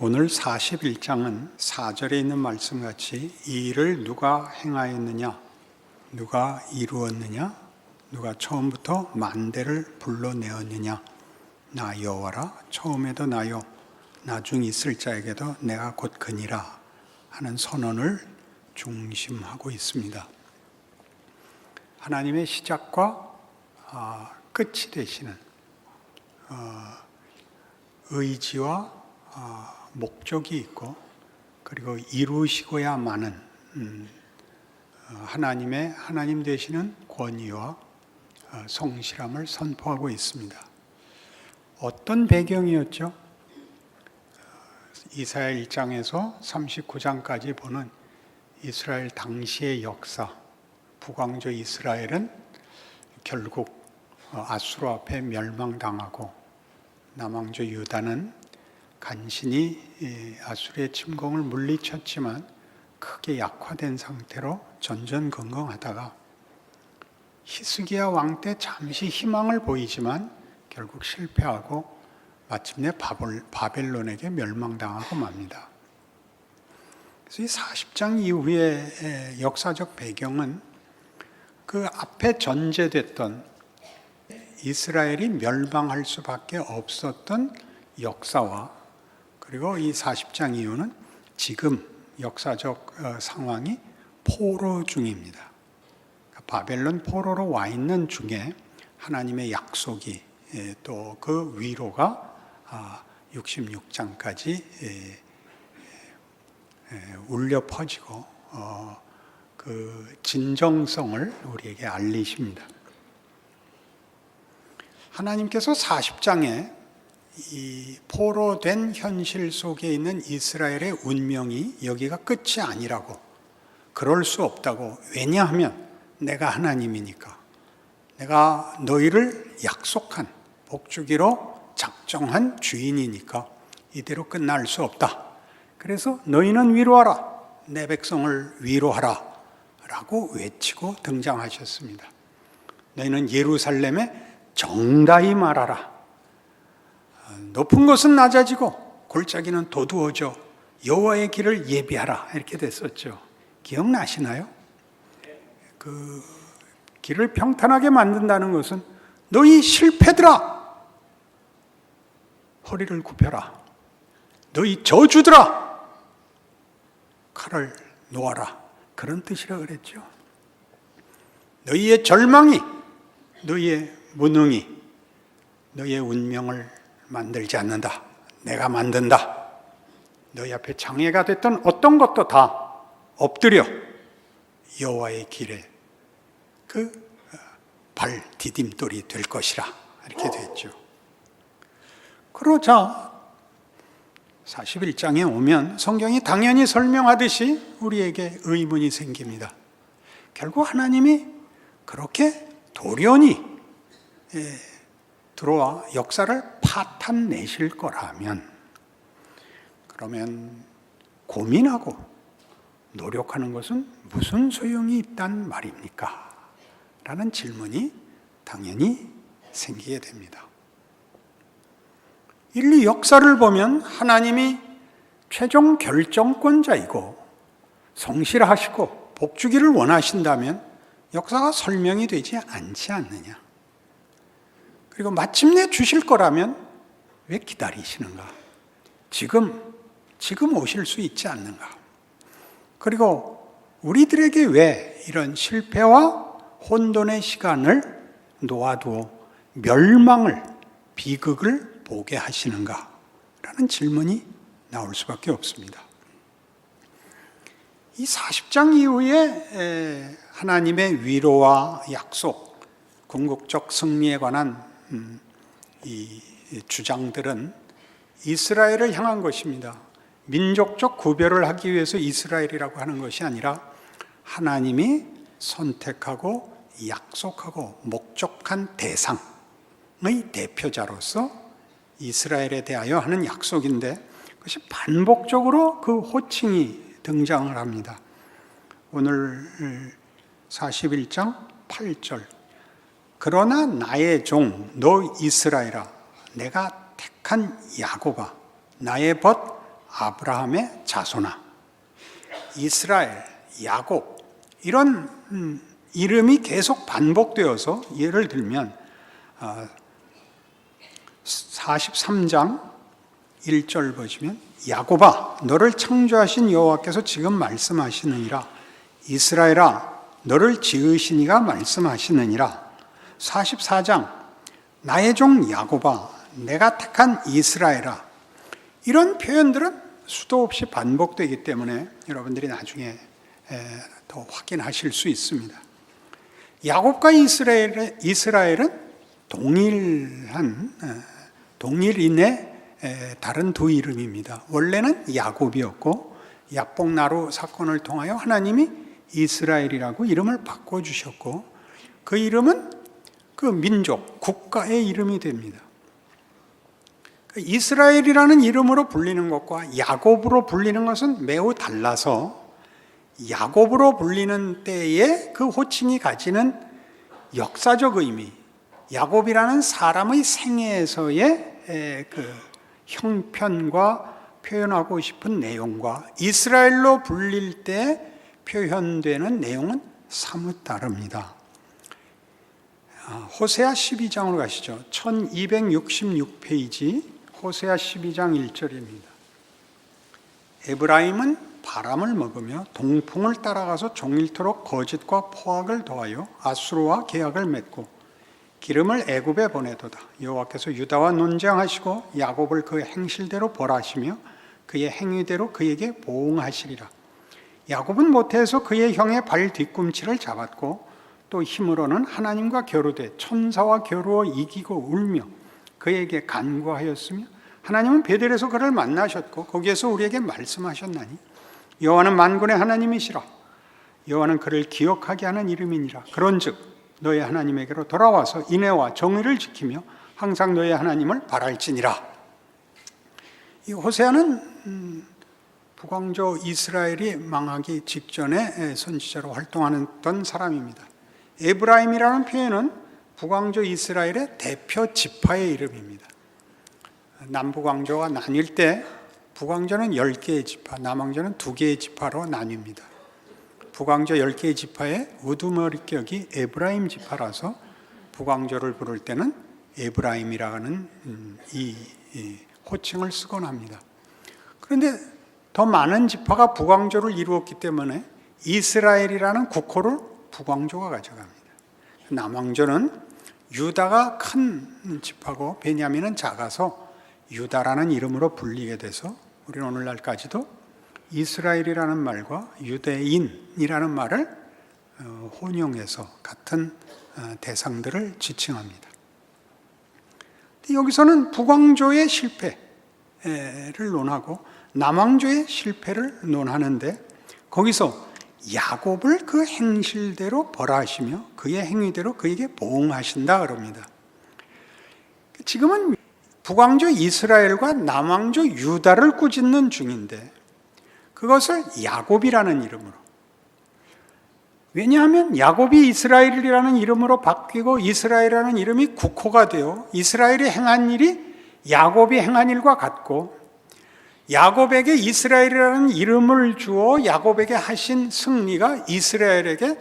오늘 41장은 4절에 있는 말씀같이 이 일을 누가 행하였느냐, 누가 이루었느냐, 누가 처음부터 만대를 불러내었느냐, 나 여호와라, 처음에도 나요, 나중 있을 자에게도 내가 곧 그니라 하는 선언을 중심하고 있습니다. 하나님의 시작과 끝이 되시는 의지와 목적이 있고, 그리고 이루시고야마는 하나님 되시는 권위와 성실함을 선포하고 있습니다. 어떤 배경이었죠? 이사야 1장에서 39장까지 보는 이스라엘 당시의 역사, 북왕조 이스라엘은 결국 아수르 앞에 멸망당하고, 남왕조 유다는 간신히 아수르의 침공을 물리쳤지만 크게 약화된 상태로 전전긍긍하다가 히스기야 왕 때 잠시 희망을 보이지만 결국 실패하고 마침내 바벨론에게 멸망당하고 맙니다. 그래서 이 40장 이후의 역사적 배경은 그 앞에 전제됐던 이스라엘이 멸망할 수밖에 없었던 역사와, 그리고 이 40장 이후는 지금 역사적 상황이 포로 중입니다. 바벨론 포로로 와 있는 중에 하나님의 약속이, 또 그 위로가 66장까지 울려 퍼지고 그 진정성을 우리에게 알리십니다. 하나님께서 40장에 이 포로된 현실 속에 있는 이스라엘의 운명이 여기가 끝이 아니라고, 그럴 수 없다고, 왜냐하면 내가 하나님이니까, 내가 너희를 약속한, 복주기로 작정한 주인이니까 이대로 끝날 수 없다. 그래서 너희는 위로하라, 내 백성을 위로하라 라고 외치고 등장하셨습니다. 너희는 예루살렘에 정다히 말하라. 높은 곳은 낮아지고 골짜기는 도두어져 여호와의 길을 예비하라, 이렇게 됐었죠. 기억나시나요? 그 길을 평탄하게 만든다는 것은 너희 실패들아, 허리를 굽혀라. 너희 저주들아, 칼을 놓아라. 그런 뜻이라 그랬죠. 너희의 절망이, 너희의 무능이 너희의 운명을 만들지 않는다. 내가 만든다. 너희 앞에 장애가 됐던 어떤 것도 다 엎드려 여호와의 길에 그 발 디딤돌이 될 것이라, 이렇게 됐죠. 그러자 41장에 오면 성경이 당연히 설명하듯이 우리에게 의문이 생깁니다. 결국 하나님이 그렇게 돌연히 들어와 역사를 파탄내실 거라면, 그러면 고민하고 노력하는 것은 무슨 소용이 있단 말입니까? 라는 질문이 당연히 생기게 됩니다. 인류 역사를 보면 하나님이 최종 결정권자이고 성실하시고 복주기를 원하신다면 역사가 설명이 되지 않지 않느냐? 그리고 마침내 주실 거라면 왜 기다리시는가? 지금 오실 수 있지 않는가? 그리고 우리들에게 왜 이런 실패와 혼돈의 시간을 놓아두어 멸망을, 비극을 보게 하시는가? 라는 질문이 나올 수밖에 없습니다. 이 40장 이후에 하나님의 위로와 약속, 궁극적 승리에 관한 이 주장들은 이스라엘을 향한 것입니다. 민족적 구별을 하기 위해서 이스라엘이라고 하는 것이 아니라 하나님이 선택하고 약속하고 목적한 대상의 대표자로서 이스라엘에 대하여 하는 약속인데, 그것이 반복적으로 그 호칭이 등장을 합니다. 오늘 41장 8절, 그러나 나의 종 너 이스라엘아, 내가 택한 야곱아, 나의 벗 아브라함의 자손아, 이스라엘, 야곱 이런 이름이 계속 반복되어서 예를 들면 43장 1절 보시면 야곱아 너를 창조하신 여호와께서 지금 말씀하시느니라. 이스라엘아 너를 지으신 이가 말씀하시느니라. 44장 나의 종 야곱아 내가 택한 이스라엘아. 이런 표현들은 수도 없이 반복되기 때문에 여러분들이 나중에 더 확인하실 수 있습니다. 야곱과 이스라엘은 동일인의 다른 두 이름입니다. 원래는 야곱이었고 약복나루 사건을 통하여 하나님이 이스라엘이라고 이름을 바꿔주셨고 그 이름은 그 민족, 국가의 이름이 됩니다. 이스라엘이라는 이름으로 불리는 것과 야곱으로 불리는 것은 매우 달라서 야곱으로 불리는 때에 그 호칭이 가지는 역사적 의미, 야곱이라는 사람의 생애에서의 그 형편과 표현하고 싶은 내용과 이스라엘로 불릴 때 표현되는 내용은 사뭇 다릅니다. 호세아 12장으로 가시죠. 1266페이지 호세아 12장 1절입니다. 에브라임은 바람을 먹으며 동풍을 따라가서 종일토록 거짓과 포악을 더하여 아수르와 계약을 맺고 기름을 애굽에 보내도다. 여호와께서 유다와 논쟁하시고 야곱을 그 행실대로 벌하시며 그의 행위대로 그에게 보응하시리라. 야곱은 모태에서 그의 형의 발 뒤꿈치를 잡았고 또 힘으로는 하나님과 겨루되 천사와 겨루어 이기고 울며 그에게 간구하였으며 하나님은 베델에서 그를 만나셨고 거기에서 우리에게 말씀하셨나니 여호와는 만군의 하나님이시라. 여호와는 그를 기억하게 하는 이름이니라. 그런즉 너의 하나님에게로 돌아와서 인애와 정의를 지키며 항상 너의 하나님을 바랄지니라. 이 호세아는 북왕조 이스라엘이 망하기 직전에 선지자로 활동하던 사람입니다. 에브라임이라는 표현은 북왕조 이스라엘의 대표 지파의 이름입니다. 남북왕조가 나뉠 때 북왕조는 10개의 지파, 남왕조는 2개의 지파로 나뉩니다. 북왕조 10개의 지파의 우두머리격이 에브라임 지파라서 북왕조를 부를 때는 에브라임이라는 이 호칭을 쓰곤 합니다. 그런데 더 많은 지파가 북왕조를 이루었기 때문에 이스라엘이라는 국호를 북왕조가 가져갑니다. 남왕조는 유다가 큰 지파고 베냐민은 작아서 유다라는 이름으로 불리게 돼서 우리는 오늘날까지도 이스라엘이라는 말과 유대인이라는 말을 혼용해서 같은 대상들을 지칭합니다. 여기서는 북왕조의 실패를 논하고 남왕조의 실패를 논하는데 거기서 야곱을 그 행실대로 벌하시며 그의 행위대로 그에게 보응하신다 그럽니다. 지금은 북왕조 이스라엘과 남왕조 유다를 꾸짖는 중인데 그것을 야곱이라는 이름으로, 왜냐하면 야곱이 이스라엘이라는 이름으로 바뀌고 이스라엘이라는 이름이 국호가 되어 이스라엘이 행한 일이 야곱이 행한 일과 같고 야곱에게 이스라엘이라는 이름을 주어 야곱에게 하신 승리가 이스라엘에게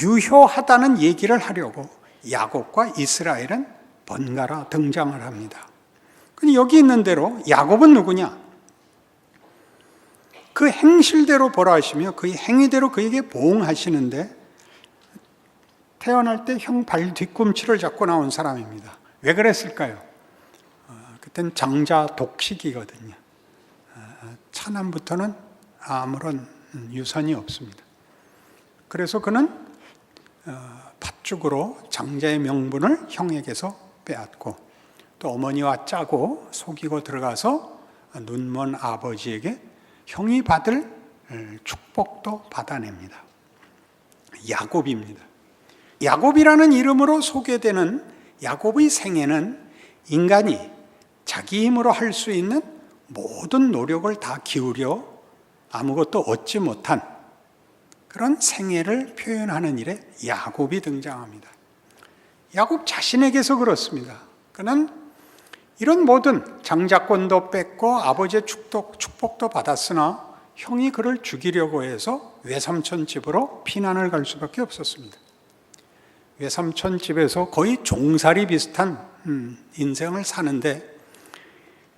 유효하다는 얘기를 하려고 야곱과 이스라엘은 번갈아 등장을 합니다. 근데 여기 있는 대로 야곱은 누구냐? 그 행실대로 벌하시며 그의 행위대로 그에게 보응하시는데 태어날 때 형 발 뒤꿈치를 잡고 나온 사람입니다. 왜 그랬을까요? 그때는 장자 독식이거든요. 차남부터는 아무런 유산이 없습니다. 그래서 그는 팥죽으로 장자의 명분을 형에게서 빼앗고 또 어머니와 짜고 속이고 들어가서 눈먼 아버지에게 형이 받을 축복도 받아냅니다. 야곱입니다. 야곱이라는 이름으로 소개되는 야곱의 생애는 인간이 자기 힘으로 할 수 있는 모든 노력을 다 기울여 아무것도 얻지 못한 그런 생애를 표현하는 일에 야곱이 등장합니다. 야곱 자신에게서 그렇습니다. 그는 이런 모든 장자권도 뺏고 아버지의 축복도 받았으나 형이 그를 죽이려고 해서 외삼촌 집으로 피난을 갈 수밖에 없었습니다. 외삼촌 집에서 거의 종살이 비슷한 인생을 사는데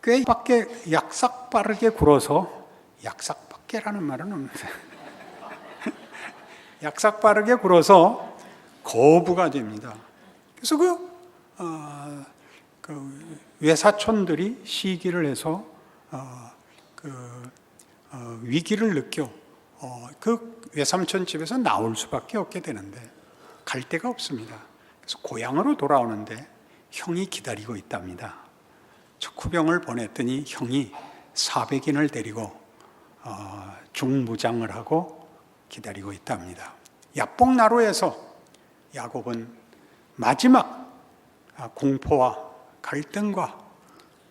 꽤 밖에 약삭빠르게 굴어서, 약삭밖에라는 말은 없는데 약삭빠르게 굴어서 거부가 됩니다. 그래서 그 외사촌들이 시기를 해서 위기를 느껴 그 외삼촌 집에서 나올 수밖에 없게 되는데 갈 데가 없습니다. 그래서 고향으로 돌아오는데 형이 기다리고 있답니다. 척후병을 보냈더니 형이 400인을 데리고 중무장을 하고 기다리고 있답니다. 야복나루에서 야곱은 마지막 공포와 갈등과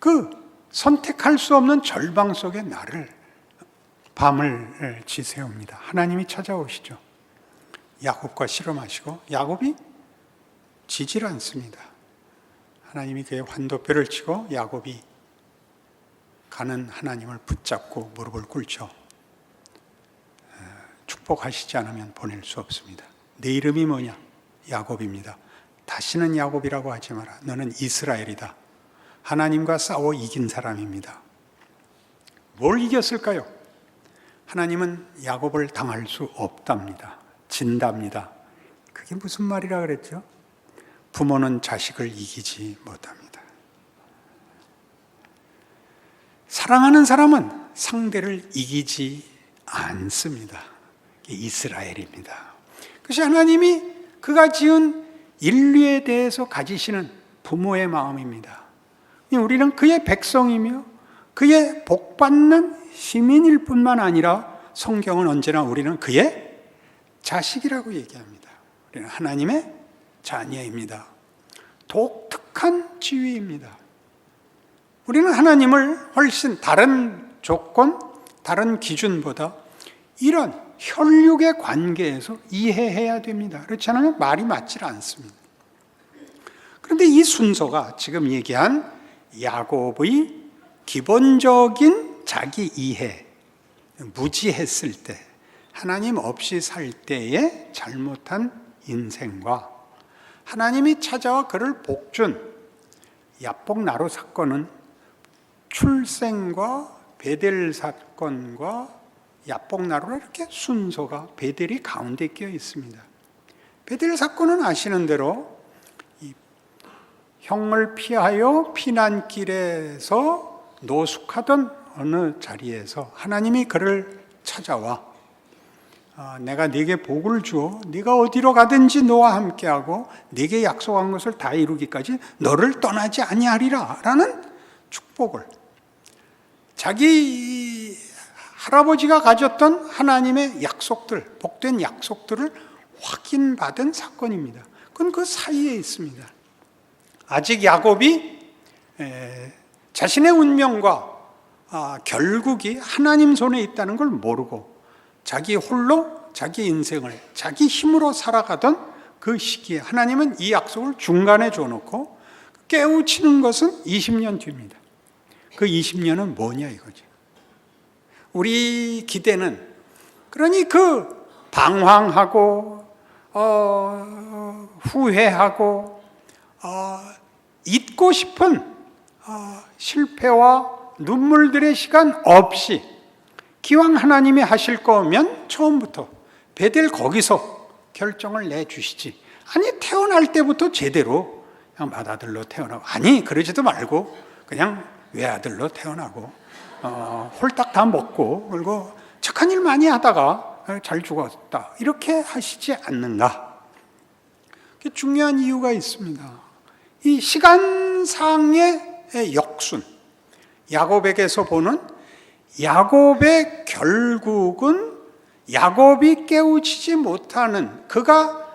그 선택할 수 없는 절망 속에 밤을 지새웁니다. 하나님이 찾아오시죠. 야곱과 씨름하시고 야곱이 지질 않습니다. 하나님이 그의 환도뼈를 치고 야곱이 가는 하나님을 붙잡고 무릎을 꿇죠. 축복하시지 않으면 보낼 수 없습니다. 내 이름이 뭐냐? 야곱입니다. 다시는 야곱이라고 하지 마라. 너는 이스라엘이다. 하나님과 싸워 이긴 사람입니다. 뭘 이겼을까요? 하나님은 야곱을 당할 수 없답니다. 진답니다. 그게 무슨 말이라 그랬죠? 부모는 자식을 이기지 못합니다. 사랑하는 사람은 상대를 이기지 않습니다. 이스라엘입니다. 그것이 하나님이 그가 지은 인류에 대해서 가지시는 부모의 마음입니다. 우리는 그의 백성이며 그의 복받는 시민일 뿐만 아니라 성경은 언제나 우리는 그의 자식이라고 얘기합니다. 우리는 하나님의 자녀입니다. 독특한 지위입니다. 우리는 하나님을 훨씬 다른 조건, 다른 기준보다 이런 혈육의 관계에서 이해해야 됩니다. 그렇지 않으면 말이 맞질 않습니다. 그런데 이 순서가 지금 얘기한 야곱의 기본적인 자기 이해, 무지했을 때, 하나님 없이 살 때의 잘못한 인생과 하나님이 찾아와 그를 복준 야복나루 사건은 출생과 베델 사건과 야복나루로 이렇게 순서가 베델이 가운데 끼어 있습니다. 베델 사건은 아시는 대로 이 형을 피하여 피난길에서 노숙하던 어느 자리에서 하나님이 그를 찾아와 내가 네게 복을 주어 네가 어디로 가든지 너와 함께하고 네게 약속한 것을 다 이루기까지 너를 떠나지 아니하리라 라는 축복을, 자기 할아버지가 가졌던 하나님의 약속들, 복된 약속들을 확인받은 사건입니다. 그건 그 사이에 있습니다. 아직 야곱이 자신의 운명과 결국이 하나님 손에 있다는 걸 모르고 자기 홀로 자기 인생을 자기 힘으로 살아가던 그 시기에 하나님은 이 약속을 중간에 줘놓고 깨우치는 것은 20년 뒤입니다. 그 20년은 뭐냐 이거죠. 우리 기대는 그러니 그 방황하고 후회하고 잊고 싶은 실패와 눈물들의 시간 없이 기왕 하나님이 하실 거면 처음부터 베델 거기서 결정을 내주시지. 아니 태어날 때부터 제대로 그냥 맏아들로 태어나고, 아니 그러지도 말고 그냥 외아들로 태어나고 홀딱 다 먹고 그리고 착한 일 많이 하다가 잘 죽었다 이렇게 하시지 않는가. 중요한 이유가 있습니다. 이 시간상의 역순, 야곱에게서 보는 야곱의 결국은 야곱이 깨우치지 못하는, 그가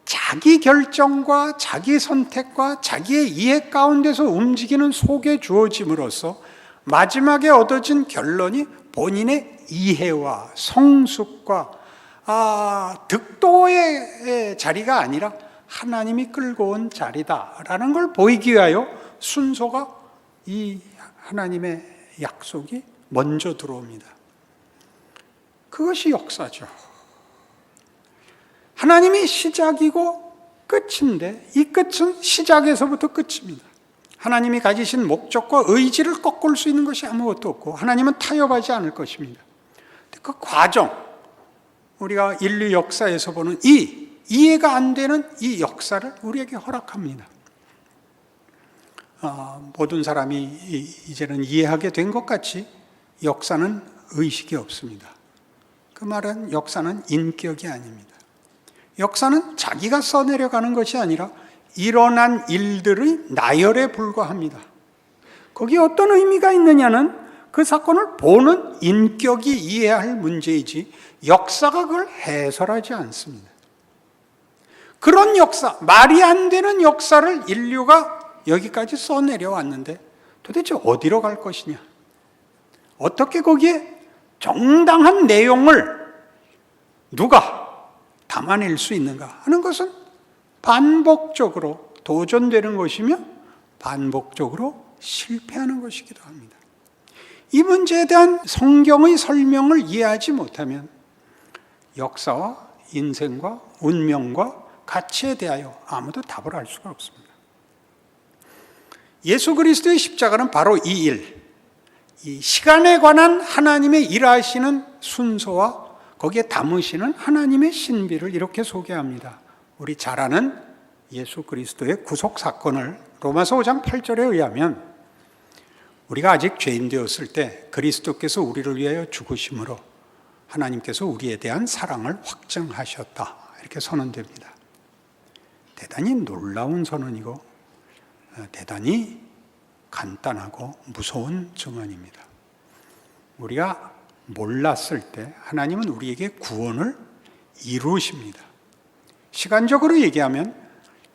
자기 결정과 자기 선택과 자기의 이해 가운데서 움직이는 속에 주어짐으로써 마지막에 얻어진 결론이 본인의 이해와 성숙과 득도의 자리가 아니라 하나님이 끌고 온 자리다라는 걸 보이기 위하여 순서가 이 하나님의 약속이 먼저 들어옵니다. 그것이 역사죠. 하나님이 시작이고 끝인데 이 끝은 시작에서부터 끝입니다. 하나님이 가지신 목적과 의지를 꺾을 수 있는 것이 아무것도 없고 하나님은 타협하지 않을 것입니다. 그 과정, 우리가 인류 역사에서 보는 이 이해가 안 되는 이 역사를 우리에게 허락합니다. 모든 사람이 이제는 이해하게 된 것 같이 역사는 의식이 없습니다. 그 말은 역사는 인격이 아닙니다. 역사는 자기가 써내려가는 것이 아니라 일어난 일들의 나열에 불과합니다. 거기에 어떤 의미가 있느냐는 그 사건을 보는 인격이 이해해야 할 문제이지 역사가 그걸 해설하지 않습니다. 그런 역사, 말이 안 되는 역사를 인류가 여기까지 써내려왔는데 도대체 어디로 갈 것이냐? 어떻게 거기에 정당한 내용을 누가 담아낼 수 있는가 하는 것은 반복적으로 도전되는 것이며 반복적으로 실패하는 것이기도 합니다. 이 문제에 대한 성경의 설명을 이해하지 못하면 역사와 인생과 운명과 가치에 대하여 아무도 답을 알 수가 없습니다. 예수 그리스도의 십자가는 바로 이 일, 이 시간에 관한 하나님의 일하시는 순서와 거기에 담으시는 하나님의 신비를 이렇게 소개합니다. 우리 잘 아는 예수 그리스도의 구속 사건을 로마서 5장 8절에 의하면 우리가 아직 죄인 되었을 때 그리스도께서 우리를 위하여 죽으심으로 하나님께서 우리에 대한 사랑을 확증하셨다. 이렇게 선언됩니다. 대단히 놀라운 선언이고 대단히 간단하고 무서운 증언입니다. 우리가 몰랐을 때 하나님은 우리에게 구원을 이루십니다. 시간적으로 얘기하면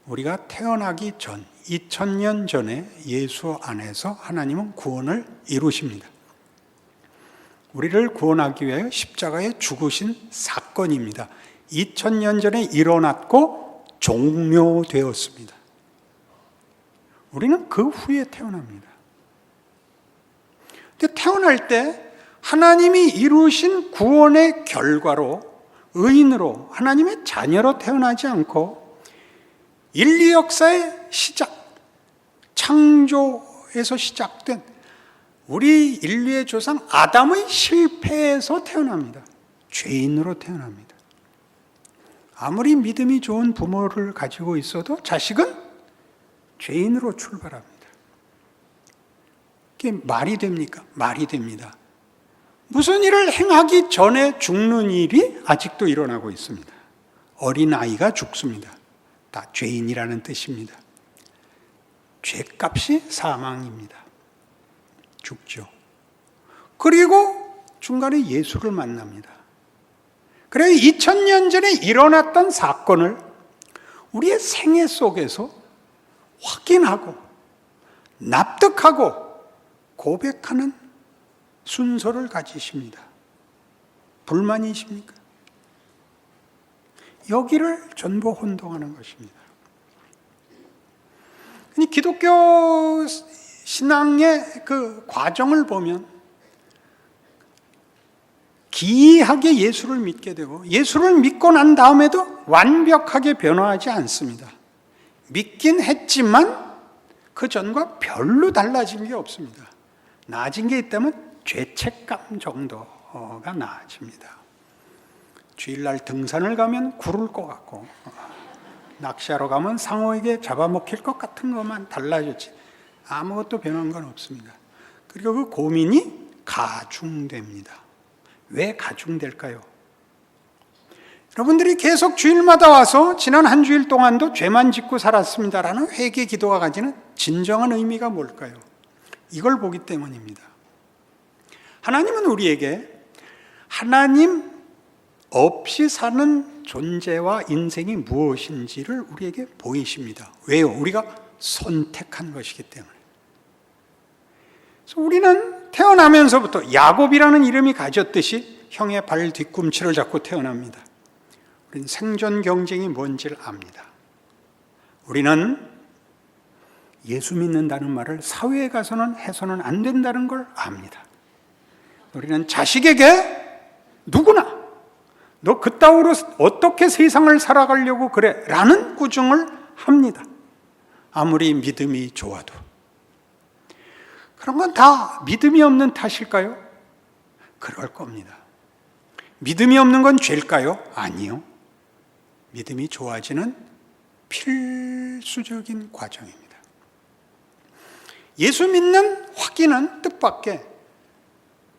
우리가 태어나기 전 2000년 전에 예수 안에서 하나님은 구원을 이루십니다. 우리를 구원하기 위하여 십자가에 죽으신 사건입니다. 2000년 전에 일어났고 종료되었습니다. 우리는 그 후에 태어납니다. 근데 태어날 때 하나님이 이루신 구원의 결과로 의인으로 하나님의 자녀로 태어나지 않고 인류 역사의 시작, 창조에서 시작된 우리 인류의 조상 아담의 실패에서 태어납니다. 죄인으로 태어납니다. 아무리 믿음이 좋은 부모를 가지고 있어도 자식은 죄인으로 출발합니다. 이게 말이 됩니까? 말이 됩니다. 무슨 일을 행하기 전에 죽는 일이 아직도 일어나고 있습니다. 어린아이가 죽습니다. 다 죄인이라는 뜻입니다. 죄값이 사망입니다. 죽죠. 그리고 중간에 예수를 만납니다. 그래서 2000년 전에 일어났던 사건을 우리의 생애 속에서 확인하고 납득하고 고백하는 순서를 가지십니다. 불만이십니까? 여기를 전부 혼동하는 것입니다. 기독교 신앙의 그 과정을 보면 기이하게 예수를 믿게 되고 예수를 믿고 난 다음에도 완벽하게 변화하지 않습니다. 믿긴 했지만 그 전과 별로 달라진 게 없습니다. 나아진 게 있다면 죄책감 정도가 나아집니다. 주일날 등산을 가면 굴을 것 같고 낚시하러 가면 상어에게 잡아먹힐 것 같은 것만 달라졌지 아무것도 변한 건 없습니다. 그리고 그 고민이 가중됩니다. 왜 가중될까요? 여러분들이 계속 주일마다 와서 지난 한 주일 동안도 죄만 짓고 살았습니다라는 회개 기도가 가지는 진정한 의미가 뭘까요? 이걸 보기 때문입니다. 하나님은 우리에게 하나님 없이 사는 존재와 인생이 무엇인지를 우리에게 보이십니다. 왜요? 우리가 선택한 것이기 때문에. 그래서 우리는 태어나면서부터 야곱이라는 이름이 가졌듯이 형의 발 뒤꿈치를 잡고 태어납니다. 우리는 생존 경쟁이 뭔지를 압니다. 우리는 예수 믿는다는 말을 사회에 가서는 해서는 안 된다는 걸 압니다. 우리는 자식에게 누구나 너 그따위로 어떻게 세상을 살아가려고 그래? 라는 꾸중을 합니다. 아무리 믿음이 좋아도. 그런 건 다 믿음이 없는 탓일까요? 그럴 겁니다. 믿음이 없는 건 죄일까요? 아니요. 믿음이 좋아지는 필수적인 과정입니다. 예수 믿는 확인은 뜻밖의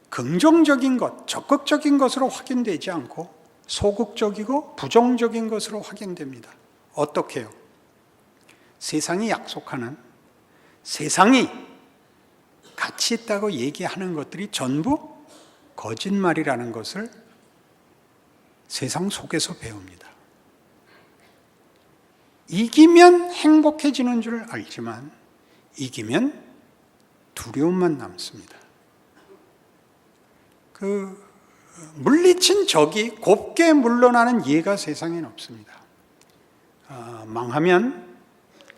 긍정적인 것, 적극적인 것으로 확인되지 않고 소극적이고 부정적인 것으로 확인됩니다. 어떻게요? 세상이 약속하는, 세상이 가치 있다고 얘기하는 것들이 전부 거짓말이라는 것을 세상 속에서 배웁니다. 이기면 행복해지는 줄 알지만 이기면 두려움만 남습니다. 물리친 적이 곱게 물러나는 예가 세상에는 없습니다. 망하면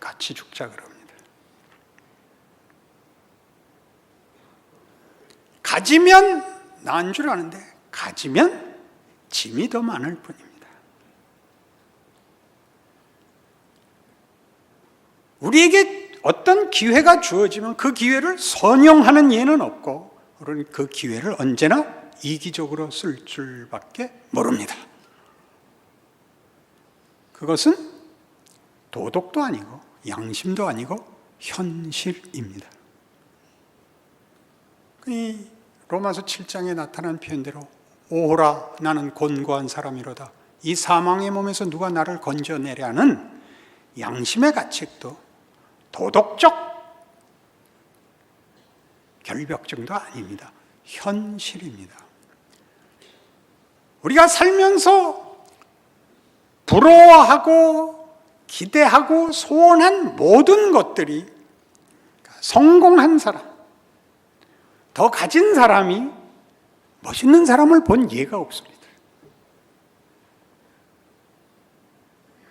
같이 죽자 그럽니다. 가지면 나은 줄 아는데 가지면 짐이 더 많을 뿐입니다. 우리에게 어떤 기회가 주어지면 그 기회를 선용하는 예는 없고 우리는 그 기회를 언제나 이기적으로 쓸 줄밖에 모릅니다. 그것은 도덕도 아니고 양심도 아니고 현실입니다. 이 로마서 7장에 나타난 표현대로 오호라 나는 곤고한 사람이로다. 이 사망의 몸에서 누가 나를 건져내랴는 양심의 가책도 도덕적 결벽증도 아닙니다. 현실입니다. 우리가 살면서 부러워하고 기대하고 소원한 모든 것들이 성공한 사람, 더 가진 사람이 멋있는 사람을 본 예가 없습니다.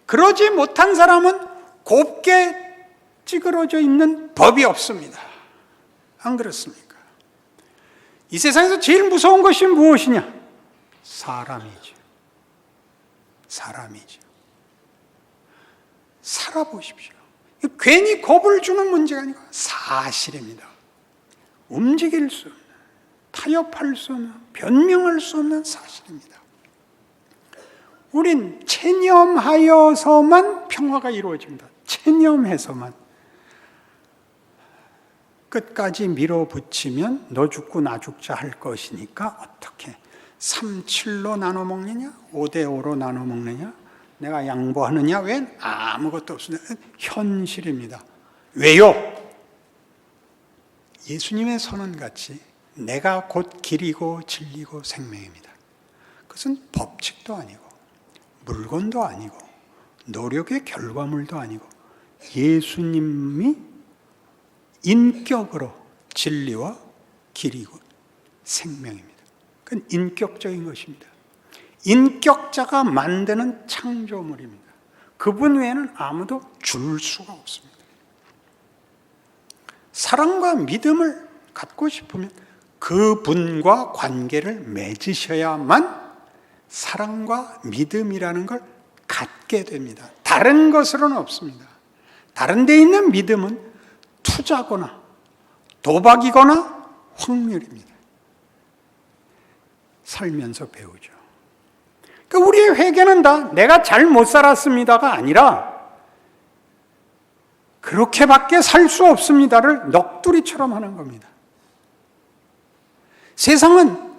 그러지 못한 사람은 곱게 찌그러져 있는 법이 없습니다. 안 그렇습니까? 이 세상에서 제일 무서운 것이 무엇이냐? 사람이죠. 사람이죠. 살아보십시오. 괜히 겁을 주는 문제가 아니고 사실입니다. 움직일 수 없는, 타협할 수 없는, 변명할 수 없는 사실입니다. 우린 체념하여서만 평화가 이루어집니다. 체념해서만. 끝까지 밀어붙이면 너 죽고 나 죽자 할 것이니까 어떻게 3:7로 나눠 먹느냐? 5:5로 나눠 먹느냐? 내가 양보하느냐? 왜? 아무것도 없습니다. 현실입니다. 왜요? 예수님의 선언같이 내가 곧 길이고 진리고 생명입니다. 그것은 법칙도 아니고 물건도 아니고 노력의 결과물도 아니고 예수님이 인격으로 진리와 길이고 생명입니다. 그건 인격적인 것입니다. 인격자가 만드는 창조물입니다. 그분 외에는 아무도 줄 수가 없습니다. 사랑과 믿음을 갖고 싶으면 그분과 관계를 맺으셔야만 사랑과 믿음이라는 걸 갖게 됩니다. 다른 것으로는 없습니다. 다른 데 있는 믿음은 투자거나 도박이거나 확률입니다. 살면서 배우죠. 그러니까 우리의 회개는 다 내가 잘 못 살았습니다가 아니라 그렇게밖에 살 수 없습니다를 넋두리처럼 하는 겁니다. 세상은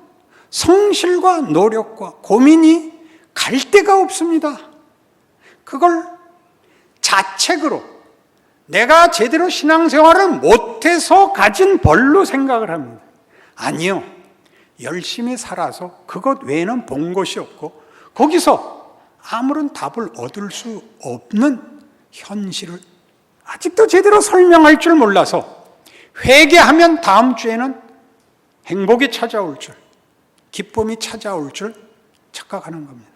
성실과 노력과 고민이 갈 데가 없습니다. 그걸 자책으로 내가 제대로 신앙생활을 못해서 가진 벌로 생각을 합니다. 아니요. 열심히 살아서 그것 외에는 본 것이 없고 거기서 아무런 답을 얻을 수 없는 현실을 아직도 제대로 설명할 줄 몰라서 회개하면 다음 주에는 행복이 찾아올 줄, 기쁨이 찾아올 줄 착각하는 겁니다.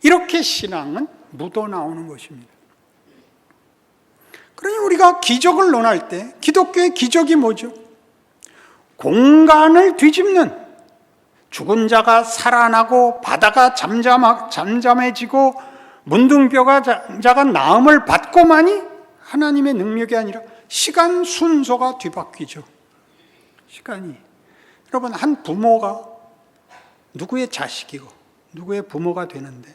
이렇게 신앙은 묻어나오는 것입니다. 그러니 우리가 기적을 논할 때 기독교의 기적이 뭐죠? 공간을 뒤집는, 죽은 자가 살아나고 바다가 잠잠해지고 문둥병자가 나음을 받고만이 하나님의 능력이 아니라 시간 순서가 뒤바뀌죠. 시간이. 여러분, 한 부모가 누구의 자식이고 누구의 부모가 되는데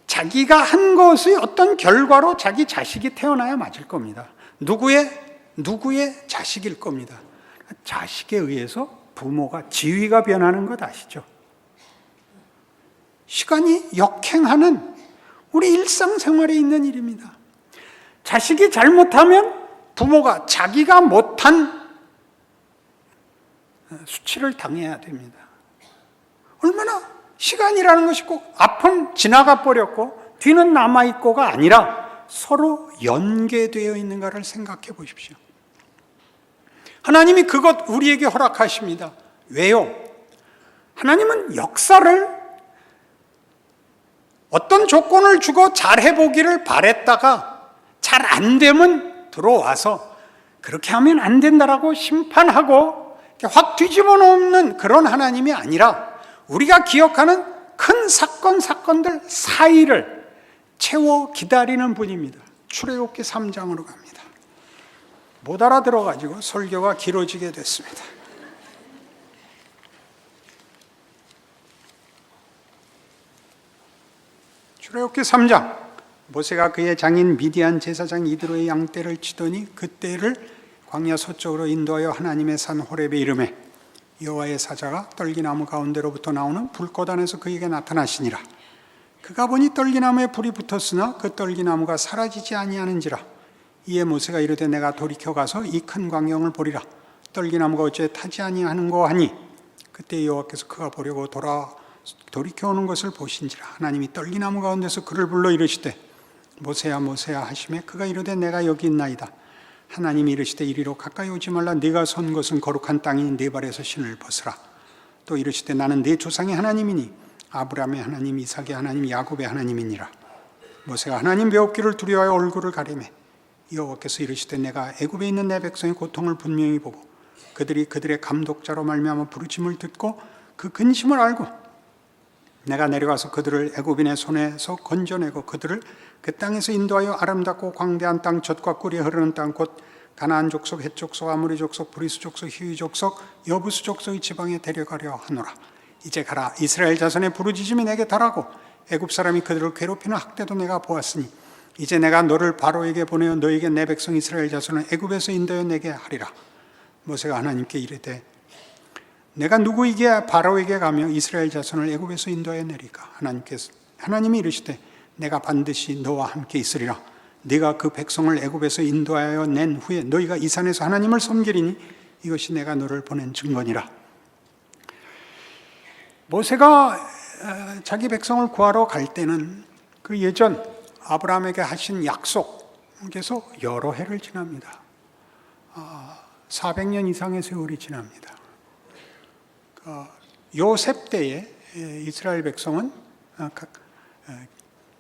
자기가 한 것의 어떤 결과로 자기 자식이 태어나야 맞을 겁니다. 누구의 자식일 겁니다. 자식에 의해서 부모가 지위가 변하는 것 아시죠? 시간이 역행하는 우리 일상생활에 있는 일입니다. 자식이 잘못하면 부모가 자기가 못한 수치를 당해야 됩니다. 얼마나 시간이라는 것이 꼭 앞은 지나가 버렸고 뒤는 남아있고가 아니라 서로 연계되어 있는가를 생각해 보십시오. 하나님이 그것 우리에게 허락하십니다. 왜요? 하나님은 역사를 어떤 조건을 주고 잘해보기를 바랬다가 잘 안 되면 들어와서 그렇게 하면 안 된다라고 심판하고 확 뒤집어 놓는 그런 하나님이 아니라 우리가 기억하는 큰 사건들 사이를 채워 기다리는 분입니다. 출애굽기 3장으로 갑니다. 못 알아들어가지고 설교가 길어지게 됐습니다. 출애굽기 3장. 모세가 그의 장인 미디안 제사장 이드로의 양떼를 치더니 그 떼를 광야 서쪽으로 인도하여 하나님의 산 호렙에 이르매 여호와의 사자가 떨기나무 가운데로부터 나오는 불꽃 안에서 그에게 나타나시니라. 그가 보니 떨기나무에 불이 붙었으나 그 떨기나무가 사라지지 아니하는지라. 이에 모세가 이르되 내가 돌이켜 가서 이 큰 광경을 보리라. 떨기나무가 어째 타지 아니하는고 하니 그때 여호와께서 그가 보려고 돌이켜 오는 것을 보신지라. 하나님이 떨기나무 가운데서 그를 불러 이르시되 모세야 모세야 하시매 그가 이르되 내가 여기 있나이다. 하나님이 이르시되 이리로 가까이 오지 말라. 네가 선 곳은 거룩한 땅이니 네 발에서 신을 벗으라. 또 이르시되 나는 네 조상의 하나님이니 아브라함의 하나님, 이삭의 하나님, 야곱의 하나님이니라. 모세가 하나님 배웠기를 두려워하여 얼굴을 가리매 여호와께서 이르시되 내가 애굽에 있는 내 백성의 고통을 분명히 보고 그들이 그들의 감독자로 말미암아 부르심을 듣고 그 근심을 알고 내가 내려가서 그들을 애굽인의 손에서 건져내고 그들을 그 땅에서 인도하여 아름답고 광대한 땅, 젖과 꿀이 흐르는 땅, 곧 가나안 족속, 헷 족속, 아모리 족속, 브리스 족속, 히위 족속, 여부스 족속의 지방에 데려가려 하노라. 이제 가라. 이스라엘 자손의 부르짖음이 내게 달하고 애굽 사람이 그들을 괴롭히는 학대도 내가 보았으니 이제 내가 너를 바로에게 보내어 너에게 내 백성 이스라엘 자손을 애굽에서 인도하여 내게 하리라. 모세가 하나님께 이르되 내가 누구에게 바로에게 가며 이스라엘 자손을 애굽에서 인도하여 내리까? 하나님이 이르시되 내가 반드시 너와 함께 있으리라. 네가 그 백성을 애굽에서 인도하여 낸 후에 너희가 이 산에서 하나님을 섬기리니 이것이 내가 너를 보낸 증거니라. 모세가 자기 백성을 구하러 갈 때는 그 예전 아브라함에게 하신 약속에서 여러 해를 지납니다. 400년 이상의 세월이 지납니다. 요셉 때에 이스라엘 백성은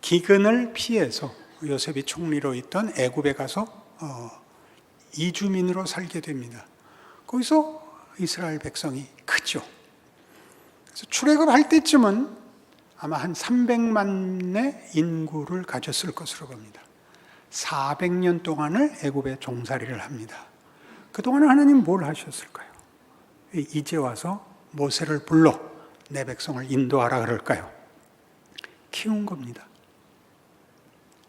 기근을 피해서 요셉이 총리로 있던 애굽에 가서 이주민으로 살게 됩니다. 거기서 이스라엘 백성이 크죠. 그래서 출애굽할 때쯤은 아마 한 300만의 인구를 가졌을 것으로 봅니다. 400년 동안을 애굽에 종살이를 합니다. 그동안 하나님 뭘 하셨을까요? 이제 와서 모세를 불러 내 백성을 인도하라 그럴까요? 키운 겁니다.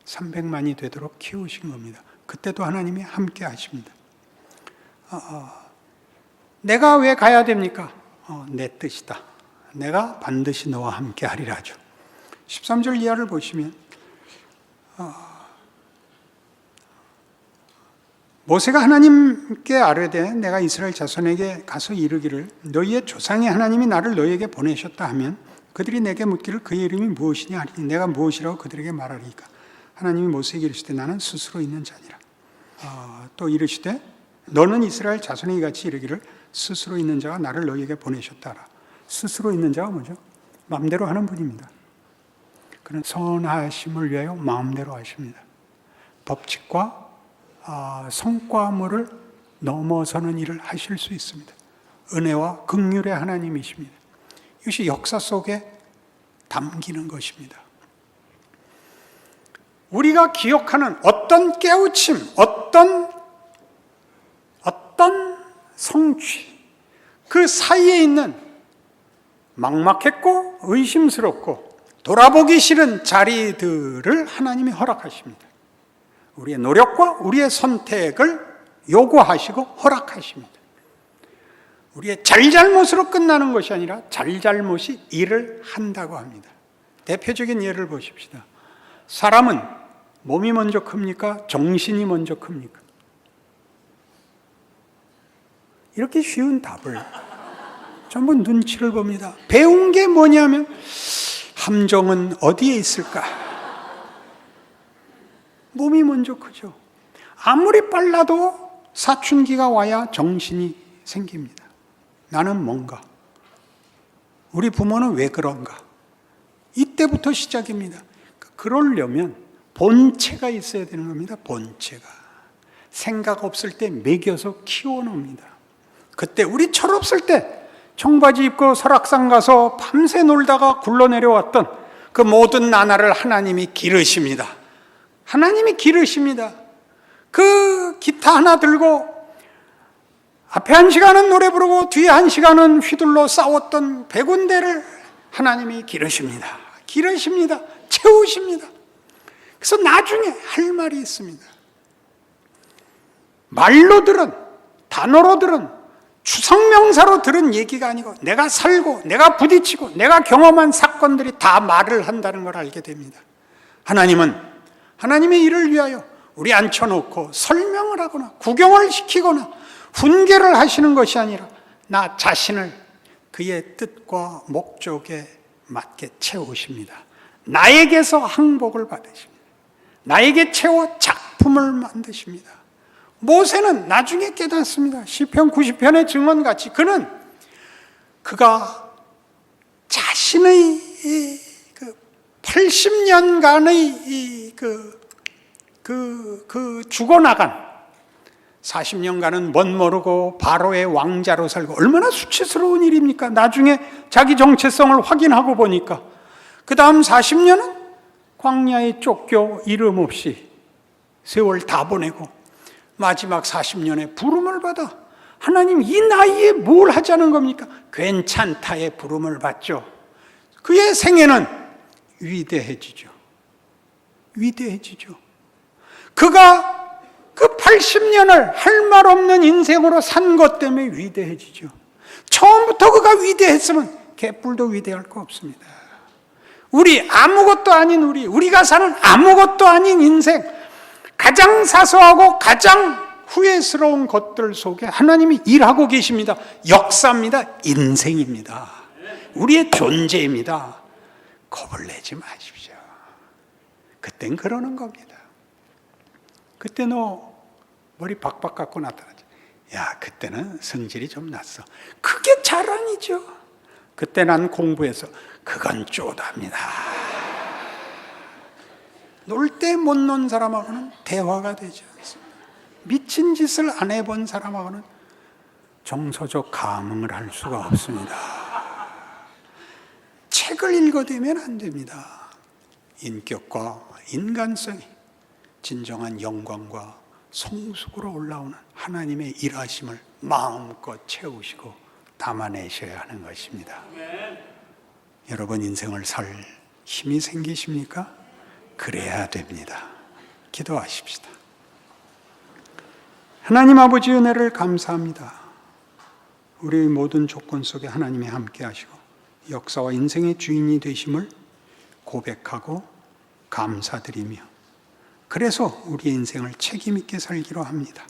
300만이 되도록 키우신 겁니다. 그때도 하나님이 함께 하십니다. 내가 왜 가야 됩니까? 내 뜻이다. 내가 반드시 너와 함께 하리라 하죠. 13절 이하를 보시면 모세가 하나님께 아뢰되 내가 이스라엘 자손에게 가서 이르기를 너희의 조상의 하나님이 나를 너희에게 보내셨다 하면 그들이 내게 묻기를 그의 이름이 무엇이냐 하리니 내가 무엇이라고 그들에게 말하리까? 하나님이 모세에게 이르시되 나는 스스로 있는 자니라. 또 이르시되 너는 이스라엘 자손에게 같이 이르기를 스스로 있는 자가 나를 너희에게 보내셨다라. 스스로 있는 자가 뭐죠? 마음대로 하는 분입니다. 그는 선하심을 위하여 마음대로 하십니다. 법칙과 성과물을 넘어서는 일을 하실 수 있습니다. 은혜와 긍휼의 하나님이십니다. 이것이 역사 속에 담기는 것입니다. 우리가 기억하는 어떤 깨우침, 어떤 성취, 그 사이에 있는 막막했고 의심스럽고 돌아보기 싫은 자리들을 하나님이 허락하십니다. 우리의 노력과 우리의 선택을 요구하시고 허락하십니다. 우리의 잘잘못으로 끝나는 것이 아니라 잘잘못이 일을 한다고 합니다. 대표적인 예를 보십시다. 사람은 몸이 먼저 큽니까? 정신이 먼저 큽니까? 이렇게 쉬운 답을 전부 눈치를 봅니다. 배운 게 뭐냐면 함정은 어디에 있을까? 몸이 먼저 크죠. 아무리 빨라도 사춘기가 와야 정신이 생깁니다. 나는 뭔가? 우리 부모는 왜 그런가? 이때부터 시작입니다. 그러려면 본체가 있어야 되는 겁니다. 본체가. 생각 없을 때 먹여서 키워놓습니다. 그때 우리 철없을 때 청바지 입고 설악산 가서 밤새 놀다가 굴러내려왔던 그 모든 나날을 하나님이 기르십니다. 하나님이 기르십니다. 그 기타 하나 들고 앞에 한 시간은 노래 부르고 뒤에 한 시간은 휘둘러 싸웠던 백운대를 하나님이 기르십니다. 기르십니다. 채우십니다. 그래서 나중에 할 말이 있습니다. 말로들은, 단어로들은, 추상명사로 들은 얘기가 아니고 내가 살고 내가 부딪히고 내가 경험한 사건들이 다 말을 한다는 걸 알게 됩니다. 하나님은 하나님의 일을 위하여 우리 앉혀놓고 설명을 하거나 구경을 시키거나 훈계를 하시는 것이 아니라 나 자신을 그의 뜻과 목적에 맞게 채우십니다. 나에게서 항복을 받으십니다. 나에게 채워 작품을 만드십니다. 모세는 나중에 깨닫습니다. 시편 90편의 증언같이 그가 자신의 80년간의 죽어나간 40년간은 멋모르고 바로의 왕자로 살고 얼마나 수치스러운 일입니까? 나중에 자기 정체성을 확인하고 보니까 그 다음 40년은 광야에 쫓겨 이름 없이 세월 다 보내고 마지막 40년에 부름을 받아 하나님 이 나이에 뭘 하자는 겁니까? 괜찮다의 부름을 받죠. 그의 생애는 위대해지죠. 위대해지죠. 그가 그 80년을 할 말 없는 인생으로 산 것 때문에 위대해지죠. 처음부터 그가 위대했으면 개뿔도 위대할 거 없습니다. 우리 아무것도 아닌 우리가 사는 아무것도 아닌 인생, 가장 사소하고 가장 후회스러운 것들 속에 하나님이 일하고 계십니다. 역사입니다. 인생입니다. 우리의 존재입니다. 겁을 내지 마십시오. 그땐 그러는 겁니다. 그때 너 머리 박박 깎고 나타나지. 야, 그때는 성질이 좀 났어. 그게 자랑이죠. 그때 난 공부해서 그건 쪼답니다. 놀 때 못 논 사람하고는 대화가 되지 않습니다. 미친 짓을 안 해본 사람하고는 정서적 감흥을 할 수가 없습니다. 책을 읽어대면 안 됩니다. 인격과 인간성이 진정한 영광과 성숙으로 올라오는 하나님의 일하심을 마음껏 채우시고 담아내셔야 하는 것입니다. 여러분 인생을 살 힘이 생기십니까? 그래야 됩니다. 기도하십시다. 하나님 아버지 은혜를 감사합니다. 우리의 모든 조건 속에 하나님이 함께 하시고 역사와 인생의 주인이 되심을 고백하고 감사드리며 그래서 우리의 인생을 책임 있게 살기로 합니다.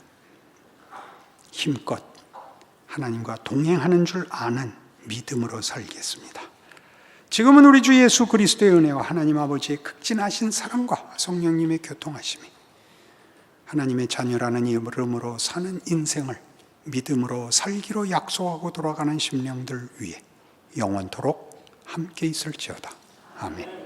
힘껏 하나님과 동행하는 줄 아는 믿음으로 살겠습니다. 지금은 우리 주 예수 그리스도의 은혜와 하나님 아버지의 극진하신 사랑과 성령님의 교통하심이 하나님의 자녀라는 이름으로 사는 인생을 믿음으로 살기로 약속하고 돌아가는 심령들 위해 영원토록 함께 있을지어다. 아멘.